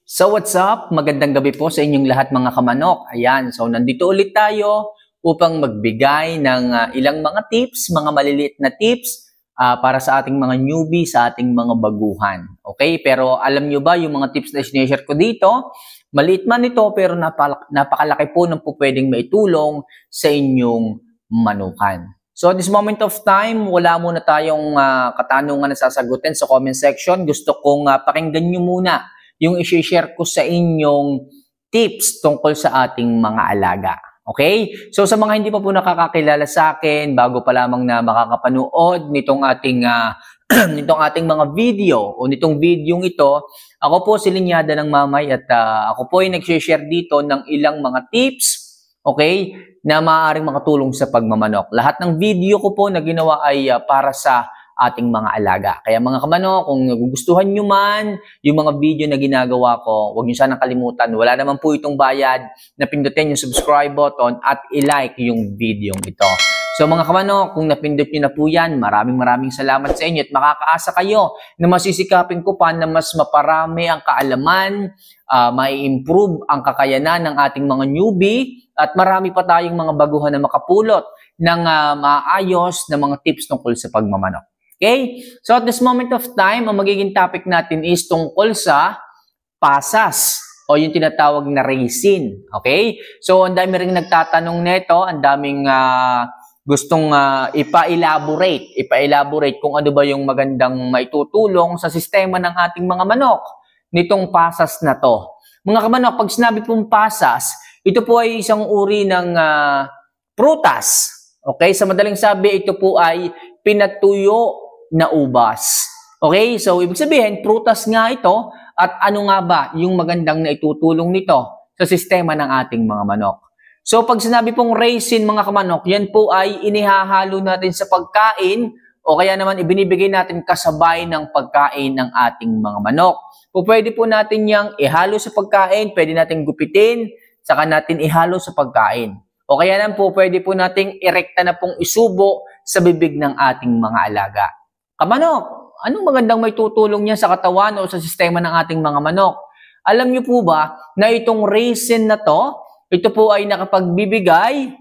So what's up? Magandang gabi po sa inyong lahat mga kamanok. Ayan, so nandito ulit tayo upang magbigay ng ilang mga tips, mga maliliit na tips para sa ating mga newbie, sa ating mga baguhan. Okay? Pero alam nyo ba yung mga tips na sinishare ko dito? Maliit man ito pero napakalaki po ng po pwedeng maitulong sa inyong manukan. So at this moment of time, wala muna tayong katanungan na sasagutin sa comment section. Gusto kong pakinggan nyo muna yung i-share ko sa inyong tips tungkol sa ating mga alaga. Okay? So sa mga hindi pa po nakakakilala sa akin, bago pa lamang na makakapanood nitong ating mga video o nitong videong ito, ako po si Linyada ng Mamay at ako po ay nag-share dito ng ilang mga tips, okay, na maaaring makatulong sa pagmamanok. Lahat ng video ko po na ginawa ay para sa ating mga alaga. Kaya mga kamanok, kung nagugustuhan nyo man yung mga video na ginagawa ko, huwag nyo sanang kalimutan. Wala naman po itong bayad na pindutin yung subscribe button at i-like yung video ito. So mga kamanok, kung napindot nyo na po yan, maraming salamat sa inyo at makakaasa kayo na masisikapin ko pa na mas maparami ang kaalaman, mai-improve ang kakayanan ng ating mga newbie at marami pa tayong mga baguhan na makapulot ng maayos na mga tips tungkol sa pagmamanok. Okay? So at this moment of time, ang magiging topic natin is tungkol sa pasas o yung tinatawag na raisin. Okay? So ang dami rin nagtatanong nito, ang daming gustong ipa-elaborate kung ano ba yung magandang maitutulong sa sistema ng ating mga manok nitong pasas na to. Mga kamanok, pag sinabi pong pasas, ito po ay isang uri ng prutas. Okay? Sa madaling sabi, ito po ay pinatuyo na ubas. Okay? So, ibig sabihin, prutas nga ito at ano nga ba yung magandang na itutulong nito sa sistema ng ating mga manok. So, pag sinabi pong raisin, mga kamanok, yan po ay inihahalo natin sa pagkain o kaya naman ibinibigay natin kasabay ng pagkain ng ating mga manok. O pwede po natin yang ihalo sa pagkain, pwede natin gupitin, saka natin ihalo sa pagkain. O kaya naman po, pwede po nating irekta na pong isubo sa bibig ng ating mga alaga. Kamanok, anong magandang may tutulong niya sa katawan o sa sistema ng ating mga manok? Alam niyo po ba na itong raisin na to, ito po ay nakapagbibigay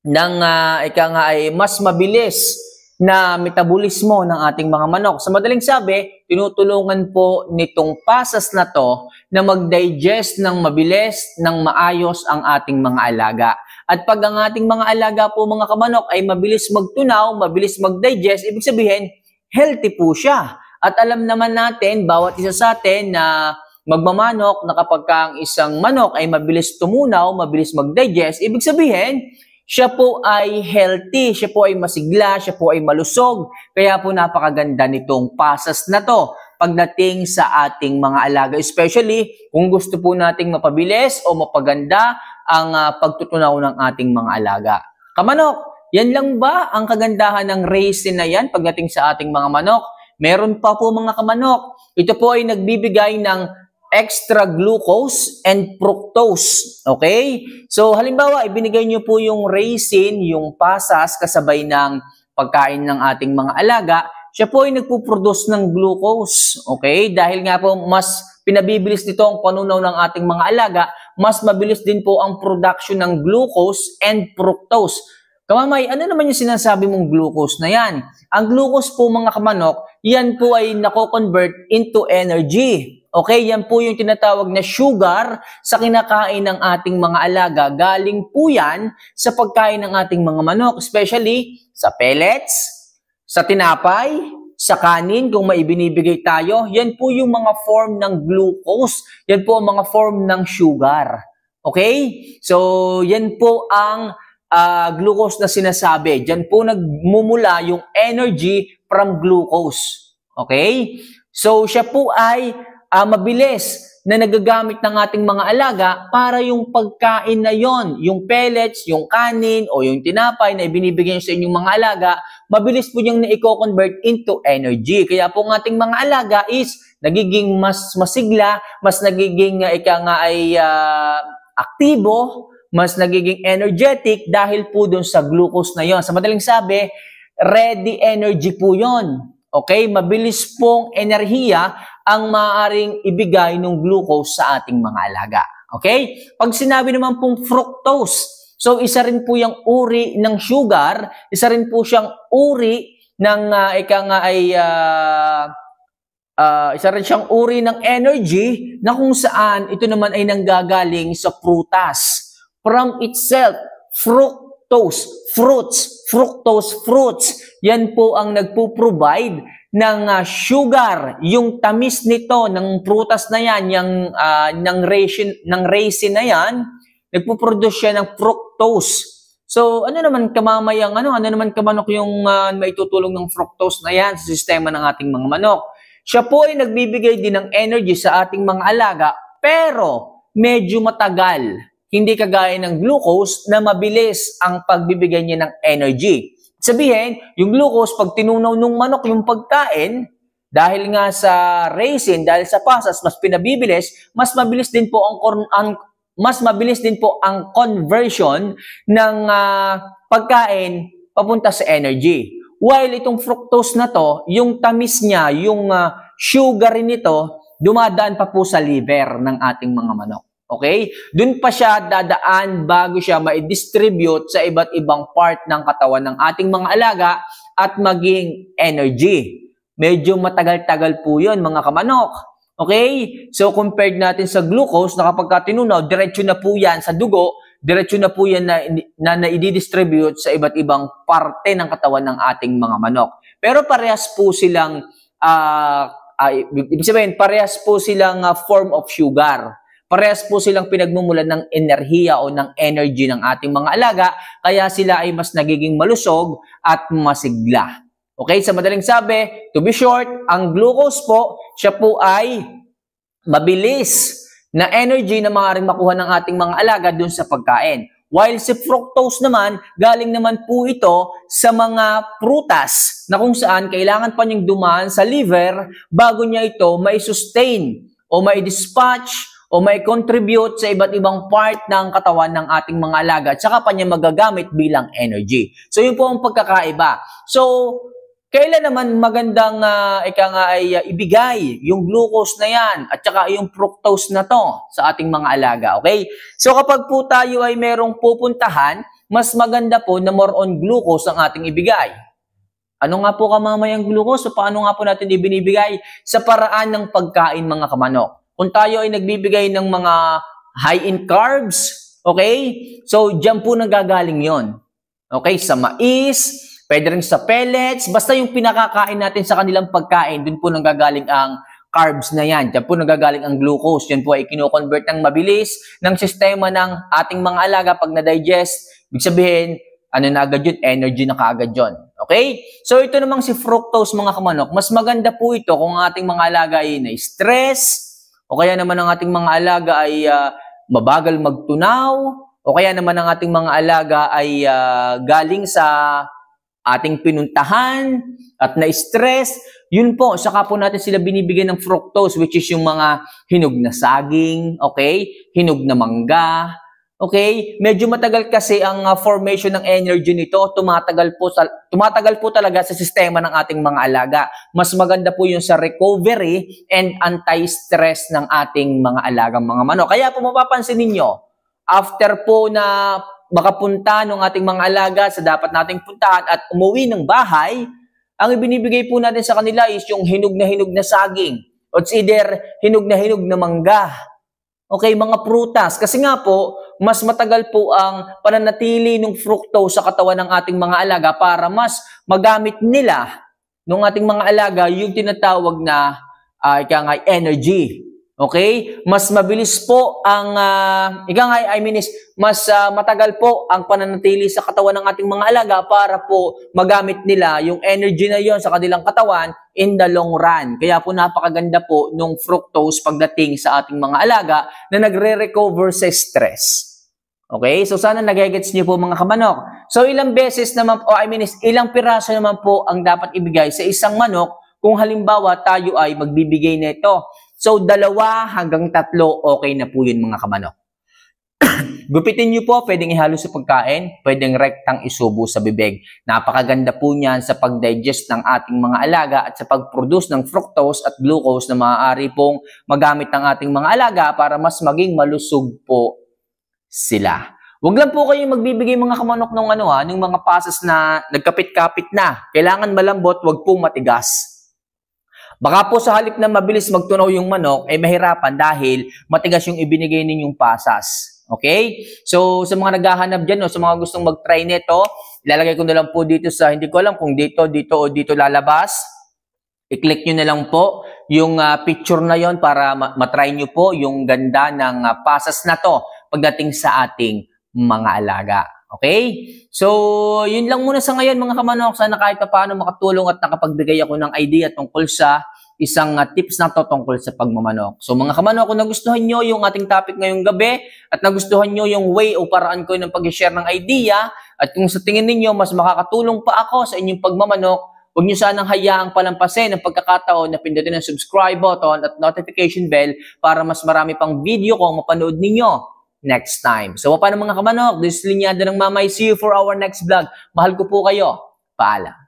ng ay mas mabilis na metabolismo ng ating mga manok. Sa madaling sabi, tinutulungan po nitong pasas na to na mag-digest ng mabilis, ng maayos ang ating mga alaga. At pag ang ating mga alaga po mga kamanok ay mabilis magtunaw, mabilis mag-digest, ibig sabihin, healthy po siya. At alam naman natin, bawat isa sa atin na magmamanok na kapag ang isang manok ay mabilis tumunaw, mabilis mag-digest, ibig sabihin, siya po ay healthy, siya po ay masigla, siya po ay malusog. Kaya po napakaganda nitong pasas na to pagdating sa ating mga alaga. Especially kung gusto po nating mapabilis o mapaganda ang pagtutunaw ng ating mga alaga. Kamanok, yan lang ba ang kagandahan ng raisin na yan pagdating sa ating mga manok? Meron pa po mga kamanok. Ito po ay nagbibigay ng extra glucose and fructose. Okay? So, halimbawa, ibinigay nyo po yung raisin, yung pasas, kasabay ng pagkain ng ating mga alaga, siya po ay nagpuproduce ng glucose. Okay? Dahil nga po, mas pinabibilis nito ang panunaw ng ating mga alaga, mas mabilis din po ang production ng glucose and fructose. Kamamay, ano naman yung sinasabi mong glucose na yan? Ang glucose po mga kamanok, yan po ay nako-convert into energy. Okay, yan po yung tinatawag na sugar sa kinakain ng ating mga alaga. Galing po yan sa pagkain ng ating mga manok, especially sa pellets, sa tinapay, sa kanin, kung maibinibigay tayo. Yan po yung mga form ng glucose. Yan po ang mga form ng sugar. Okay? So, yan po ang glucose na sinasabi. Diyan po nagmumula yung energy from glucose. Okay? So, siya po ay mabilis na nagagamit ng ating mga alaga para yung pagkain na yon, yung pellets, yung kanin, o yung tinapay na ibinibigay sa inyong mga alaga, mabilis po niyang na-convert into energy. Kaya po ang ating mga alaga is nagiging mas masigla, mas nagiging aktibo, mas nagiging energetic dahil po dun sa glucose na yon. Sa madaling sabi, ready energy po yon. Okay? Mabilis pong enerhiya ang maaaring ibigay ng glucose sa ating mga alaga. Okay? Pag sinabi naman pong fructose, so isa rin po yung uri ng sugar, isa rin po siyang uri ng isa rin siyang uri ng energy na kung saan ito naman ay nanggagaling sa prutas. From itself, fructose, fruits, yan po ang nagpo-provide ng sugar, yung tamis nito ng prutas na yan, ng raisin na yan, nagpo-produce siya ng fructose. So, ano naman kamanok yung maitutulong ng fructose na yan sa sistema ng ating mga manok? Siya po ay nagbibigay din ng energy sa ating mga alaga, pero medyo matagal. Hindi kagaya ng glucose na mabilis ang pagbibigay niya ng energy. Sabihin, yung glucose, pag tinunaw ng manok yung pagkain, dahil nga sa raisin, dahil sa pasas, mas pinabibilis, mas mabilis din po ang conversion ng pagkain papunta sa energy. While itong fructose na to, yung tamis niya, yung sugar nito, dumadaan pa po sa liver ng ating mga manok. Okay? Doon pa siya dadaan bago siya ma-distribute sa iba't ibang part ng katawan ng ating mga alaga at maging energy. Medyo matagal-tagal po yun, mga kamanok. Okay? So, compared natin sa glucose, na kapag tinunaw, diretso na po yan sa dugo, diretso na po yan na i-distribute sa iba't ibang parte ng katawan ng ating mga manok. Pero parehas po silang, ibig sabihin, parehas po silang form of sugar. Parehas po silang pinagmumulan ng enerhiya o ng energy ng ating mga alaga, kaya sila ay mas nagiging malusog at masigla. Okay, sa madaling sabi, to be short, ang glucose po, siya po ay mabilis na energy na maaaring makuha ng ating mga alaga dun sa pagkain. While si fructose naman, galing naman po ito sa mga prutas na kung saan kailangan pa niyang dumaan sa liver bago niya ito mai-sustain o mai-dispatch o mai-contribute sa iba't ibang part ng katawan ng ating mga alaga at saka pa niya magagamit bilang energy. So yun po ang pagkakaiba. So, kailan naman magandang ibigay yung glucose na yan at saka yung fructose na to sa ating mga alaga, okay? So kapag po tayo ay merong pupuntahan, mas maganda po na more on glucose ang ating ibigay. Ano nga po kamamayang glucose? So paano nga po natin ibinibigay? Sa paraan ng pagkain, mga kamanok. Kung tayo ay nagbibigay ng mga high in carbs, okay? So dyan po nanggagaling yon. Okay, sa mais, pwede rin sa pellets, basta yung pinakakain natin sa kanilang pagkain, dun po nanggagaling ang carbs na yan. Diyan po nanggagaling ang glucose. Yan po ay kino-convert ng mabilis ng sistema ng ating mga alaga pag na-digest. Ibig sabihin, ano na agad yun? Energy na kaagad yun. Okay? So ito namang si fructose, mga kamanok, mas maganda po ito kung ang ating mga alaga ay na-stress, o kaya naman ang ating mga alaga ay mabagal magtunaw, o kaya naman ang ating mga alaga ay galing sa ating pinuntahan at na-stress, yun po, saka po natin sila binibigyan ng fructose, which is yung mga hinog na saging, okay? Hinog na mangga, okay? Medyo matagal kasi ang formation ng energy nito, tumatagal po talaga sa sistema ng ating mga alaga. Mas maganda po yung sa recovery and anti-stress ng ating mga alagang mga manok. Kaya po mapapansin ninyo, after po na makapunta ng ating mga alaga sa dapat nating puntahan at umuwi ng bahay, ang ibinibigay po natin sa kanila is yung hinog na saging. O it's either hinog na mangga. Okay, mga prutas. Kasi nga po, mas matagal po ang pananatili ng fructose sa katawan ng ating mga alaga para mas magamit nila ng ating mga alaga yung tinatawag na energy. Okay? Mas mabilis po ang, mas matagal po ang pananatili sa katawan ng ating mga alaga para po magamit nila yung energy na yon sa kanilang katawan in the long run. Kaya po napakaganda po nung fructose pagdating sa ating mga alaga na nagre-recover sa stress. Okay? So sana nagigets niyo po, mga kamanok. So ilang beses naman po, ilang piraso naman po ang dapat ibigay sa isang manok kung halimbawa tayo ay magbibigay nito. So, 2 hanggang 3, okay na po yun, mga kamanok. Gupitin nyo po, pwedeng ihalo sa pagkain, pwedeng rektang isubo sa bibig. Napakaganda po niyan sa pag-digest ng ating mga alaga at sa pag-produce ng fructose at glucose na maaari pong magamit ng ating mga alaga para mas maging malusog po sila. Huwag lang po kayong magbibigay mga kamanok ng mga pasas na nagkapit-kapit na. Kailangan malambot, huwag pong matigas. Baka po sa halip na mabilis magtunaw yung manok, mahirapan dahil matigas yung ibinigay ninyong pasas. Okay? So, sa mga naghahanap dyan, sa mga gustong mag-try nito, ilalagay ko na lang po dito sa, hindi ko alam kung dito o dito lalabas. I-click nyo na lang po yung picture na yon para matry nyo po yung ganda ng pasas na to pagdating sa ating mga alaga. Okay? So, yun lang muna sa ngayon mga kamanok. Sana kahit paano makatulong at nakapagbigay ako ng idea tungkol sa isang tips na to tungkol sa pagmamanok. So mga kamanok, kung nagustuhan nyo yung ating topic ngayong gabi at nagustuhan nyo yung way o paraan ko ng pag-share ng idea at kung sa tingin ninyo mas makakatulong pa ako sa inyong pagmamanok, huwag nyo sanang hayaang palampasin ang pagkakataon na pindutin ang subscribe button at notification bell para mas marami pang video kong mapanood ninyo next time. So paano mga kamanok, this is Linyada ng Mamay. See you for our next vlog. Mahal ko po kayo. Paalam.